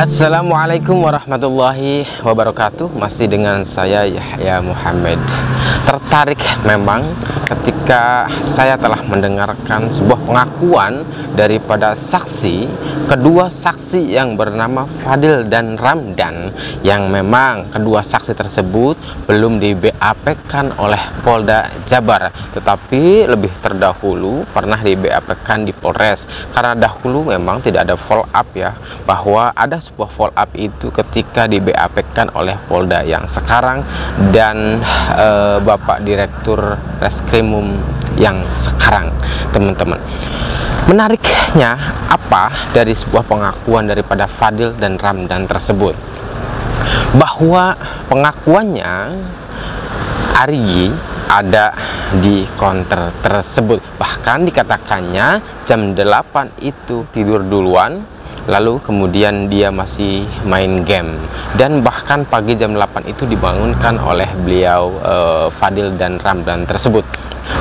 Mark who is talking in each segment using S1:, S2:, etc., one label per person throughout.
S1: Assalamualaikum warahmatullahi wabarakatuh. Masih dengan saya Yahya Muhammad. Tertarik memang ketika saya telah mendengarkan sebuah pengakuan daripada kedua saksi yang bernama Fadil dan Ramdan, yang memang kedua saksi tersebut belum di BAP-kan oleh Polda Jabar, tetapi lebih terdahulu pernah di BAP-kan di Polres. Karena dahulu memang tidak ada follow up ya, bahwa ada sebuah follow up itu ketika di BAP-kan oleh Polda yang sekarang dan Bapak Direktur Reskrimum yang sekarang, teman-teman. Menariknya apa dari sebuah pengakuan daripada Fadil dan Ramdan tersebut, bahwa pengakuannya Arigi ada di konter tersebut. Bahkan dikatakannya jam 8 itu tidur duluan, lalu kemudian dia masih main game, dan bahkan pagi jam 8 itu dibangunkan oleh beliau Fadil dan Ramdan tersebut.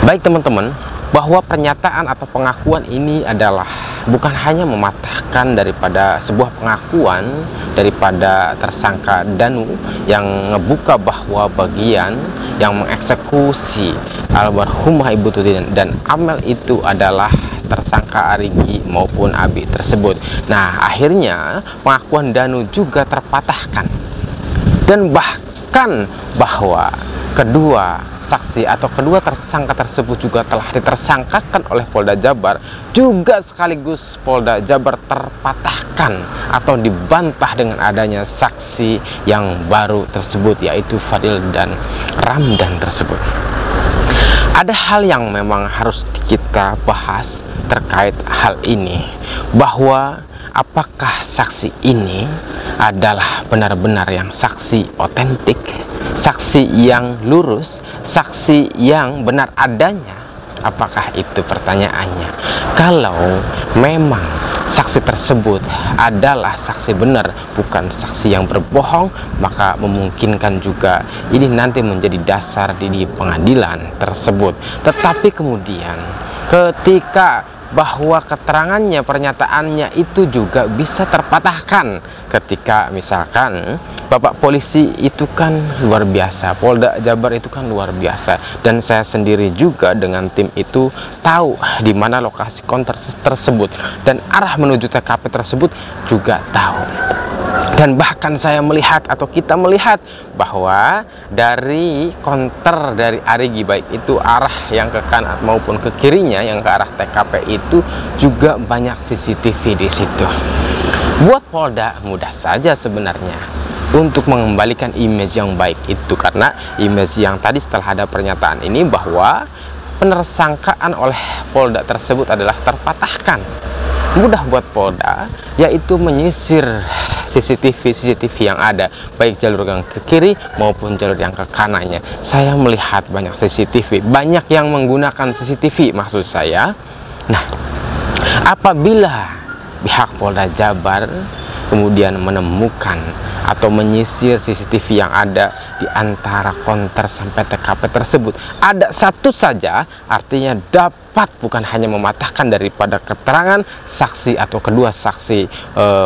S1: Baik teman-teman, bahwa pernyataan atau pengakuan ini adalah bukan hanya mematahkan daripada sebuah pengakuan daripada tersangka Danu yang ngebuka bahwa bagian yang mengeksekusi almarhumah Ibu Tuti dan Amel itu adalah tersangka Arigi maupun Abi tersebut. Nah, akhirnya pengakuan Danu juga terpatahkan, dan bahkan bahwa kedua saksi atau kedua tersangka tersebut juga telah ditersangkakan oleh Polda Jabar, juga sekaligus Polda Jabar terpatahkan atau dibantah dengan adanya saksi yang baru tersebut, yaitu Fadil dan Ramdan tersebut. Ada hal yang memang harus kita bahas terkait hal ini, bahwa apakah saksi ini adalah benar-benar yang saksi otentik, saksi yang lurus, saksi yang benar adanya? Apakah itu pertanyaannya? Kalau memang saksi tersebut adalah saksi benar, bukan saksi yang berbohong, maka memungkinkan juga ini nanti menjadi dasar di pengadilan tersebut. Tetapi kemudian ketika bahwa keterangannya, pernyataannya itu juga bisa terpatahkan ketika misalkan Bapak polisi itu kan luar biasa, Polda Jabar itu kan luar biasa, dan saya sendiri juga dengan tim itu tahu di mana lokasi konter tersebut dan arah menuju TKP tersebut juga tahu. Dan bahkan saya melihat atau kita melihat bahwa dari konter dari Arigi, baik itu arah yang ke kanan maupun ke kirinya yang ke arah TKP itu juga banyak CCTV di situ. Buat Polda mudah saja sebenarnya untuk mengembalikan image yang baik itu, karena image yang tadi setelah ada pernyataan ini bahwa penersangkaan oleh Polda tersebut adalah terpatahkan. Mudah buat Polda yaitu menyisir CCTV yang ada, baik jalur yang ke kiri maupun jalur yang ke kanannya. Saya melihat banyak CCTV, banyak yang menggunakan CCTV maksud saya. Nah, apabila pihak Polda Jabar kemudian menemukan atau menyisir CCTV yang ada di antara konter sampai TKP tersebut, ada satu saja, artinya dapat bukan hanya mematahkan daripada keterangan saksi atau kedua saksi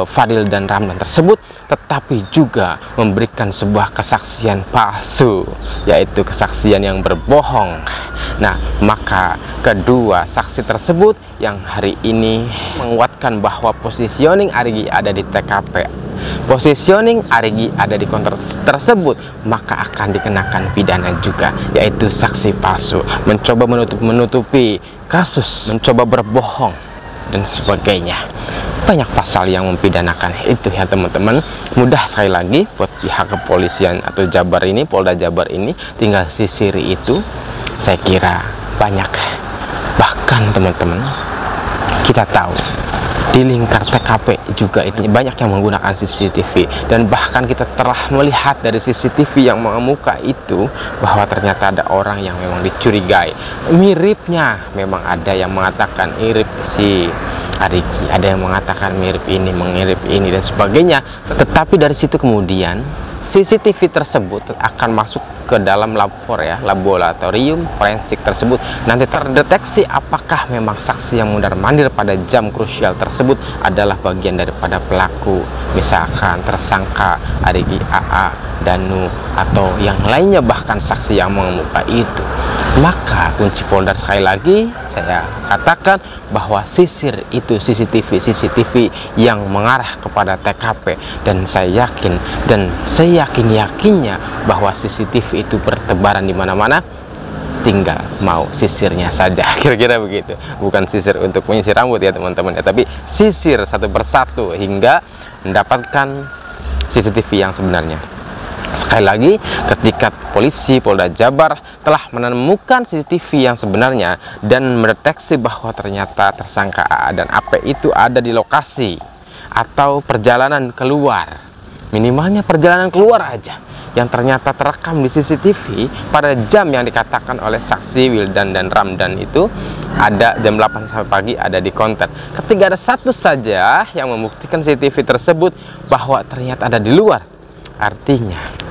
S1: Fadil dan Ramdan tersebut, tetapi juga memberikan sebuah kesaksian palsu, yaitu kesaksian yang berbohong. Nah, maka kedua saksi tersebut yang hari ini menguatkan bahwa positioning Arigi ada di TKP, positioning Arigi ada di konter tersebut, maka akan dikenakan pidana juga, yaitu saksi palsu, mencoba menutupi kasus, mencoba berbohong dan sebagainya. Banyak pasal yang mempidanakan itu ya teman-teman. Mudah sekali lagi buat pihak kepolisian atau Jabar ini, Polda Jabar ini, tinggal sisiri itu. Saya kira banyak, bahkan teman-teman kita tahu di lingkar TKP juga ini banyak yang menggunakan CCTV, dan bahkan kita telah melihat dari CCTV yang mengemuka itu bahwa ternyata ada orang yang memang dicurigai miripnya. Memang ada yang mengatakan mirip si Arigi, ada yang mengatakan mirip ini dan sebagainya. Tetapi dari situ kemudian CCTV tersebut akan masuk ke dalam labor ya, laboratorium forensik tersebut, nanti terdeteksi apakah memang saksi yang mondar-mandir pada jam krusial tersebut adalah bagian daripada pelaku, misalkan tersangka Arigi, AA, Danu, atau yang lainnya, bahkan saksi yang mengemuka itu. Maka kunci polda, sekali lagi saya katakan bahwa sisir itu CCTV yang mengarah kepada TKP, dan saya yakin dan saya yakinnya bahwa CCTV itu bertebaran di mana-mana, tinggal mau sisirnya saja. Kira-kira begitu. Bukan sisir untuk menyisir rambut ya teman-teman ya, tapi sisir satu persatu hingga mendapatkan CCTV yang sebenarnya. Sekali lagi, ketika polisi Polda Jabar telah menemukan CCTV yang sebenarnya dan mendeteksi bahwa ternyata tersangka AA dan AP itu ada di lokasi atau perjalanan keluar, minimalnya perjalanan keluar aja, yang ternyata terekam di CCTV pada jam yang dikatakan oleh saksi Wildan dan Ramdan itu ada jam 8 sampai pagi, ada di konter. Ketika ada satu saja yang membuktikan CCTV tersebut bahwa ternyata ada di luar, artinya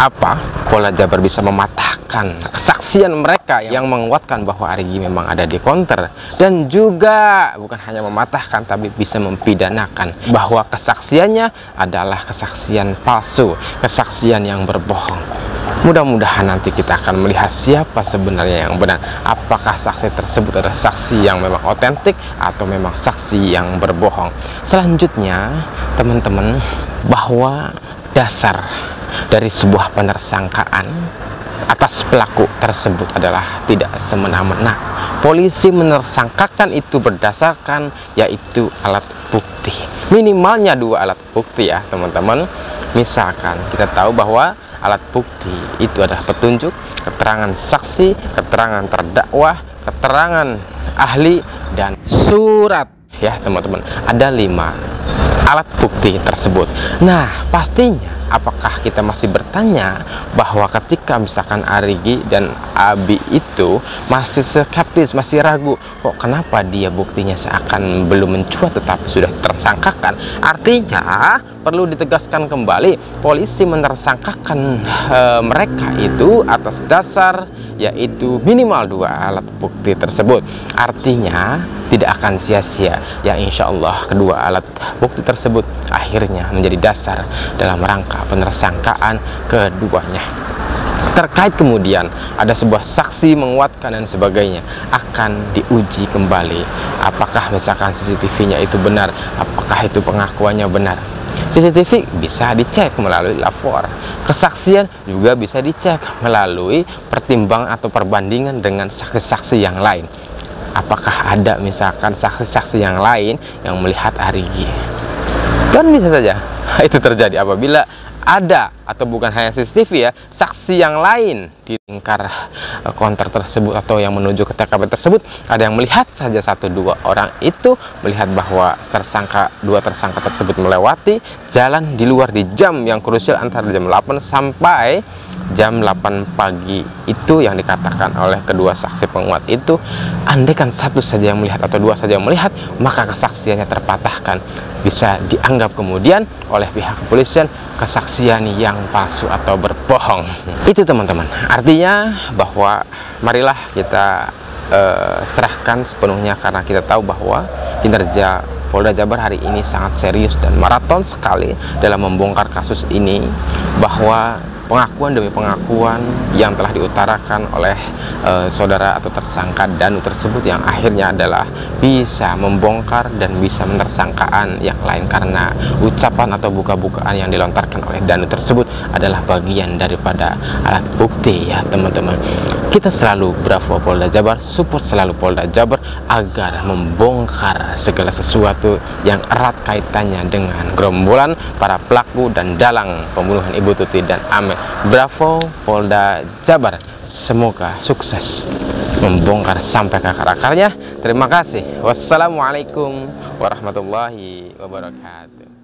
S1: apa? Polda Jabar bisa mematahkan kesaksian mereka yang menguatkan bahwa Arigi memang ada di konter, dan juga bukan hanya mematahkan tapi bisa mempidanakan bahwa kesaksiannya adalah kesaksian palsu, kesaksian yang berbohong. Mudah-mudahan nanti kita akan melihat siapa sebenarnya yang benar, apakah saksi tersebut adalah saksi yang memang otentik atau memang saksi yang berbohong. Selanjutnya teman-teman, bahwa dasar dari sebuah penersangkaan atas pelaku tersebut adalah tidak semena-mena. Polisi menersangkakan itu berdasarkan yaitu alat bukti, minimalnya 2 alat bukti ya teman-teman. Misalkan kita tahu bahwa alat bukti itu adalah petunjuk, keterangan saksi, keterangan terdakwa, keterangan ahli, dan surat ya teman-teman. Ada 5 alat bukti tersebut. Nah, pastinya apakah kita masih bertanya bahwa ketika misalkan Arigi dan Abi itu masih skeptis, masih ragu, kok kenapa dia buktinya seakan belum mencuat tetapi sudah tersangkakan? Artinya perlu ditegaskan kembali, polisi menersangkakan mereka itu atas dasar yaitu minimal 2 alat bukti tersebut. Artinya tidak akan sia-sia ya, insya Allah kedua alat bukti tersebut akhirnya menjadi dasar dalam rangka penersangkaan keduanya. Terkait kemudian ada sebuah saksi menguatkan dan sebagainya, akan diuji kembali apakah misalkan CCTV-nya itu benar, apakah itu pengakuannya benar. CCTV bisa dicek melalui lapor, kesaksian juga bisa dicek melalui pertimbangan atau perbandingan dengan saksi-saksi yang lain. Apakah ada misalkan saksi-saksi yang lain yang melihat Arigi? Dan bisa saja itu terjadi apabila ada, atau bukan hanya CCTV ya, saksi yang lain di lingkar konter tersebut atau yang menuju ke TKP tersebut, ada yang melihat saja 1-2 orang itu melihat bahwa dua tersangka tersebut melewati jalan di luar di jam yang krusial antara jam 8 sampai jam 8 pagi itu yang dikatakan oleh kedua saksi penguat itu. Andaikan satu saja yang melihat atau 2 saja yang melihat, maka kesaksiannya terpatahkan, bisa dianggap kemudian oleh pihak kepolisian kesaksian yang palsu atau berbohong. Itu teman-teman, artinya bahwa marilah kita serahkan sepenuhnya, karena kita tahu bahwa kinerja Polda Jabar hari ini sangat serius dan maraton sekali dalam membongkar kasus ini, bahwa pengakuan demi pengakuan yang telah diutarakan oleh saudara atau tersangka Danu tersebut yang akhirnya adalah bisa membongkar dan bisa menersangkaan yang lain, karena ucapan atau buka-bukaan yang dilontarkan oleh Danu tersebut adalah bagian daripada alat bukti ya teman-teman. Kita selalu bravo Polda Jabar, support selalu Polda Jabar agar membongkar segala sesuatu yang erat kaitannya dengan gerombolan para pelaku dan dalang pembunuhan Ibu Tuti dan Amel. Bravo Polda Jabar, semoga sukses membongkar sampai ke akar-akarnya. Terima kasih. Wassalamualaikum warahmatullahi wabarakatuh.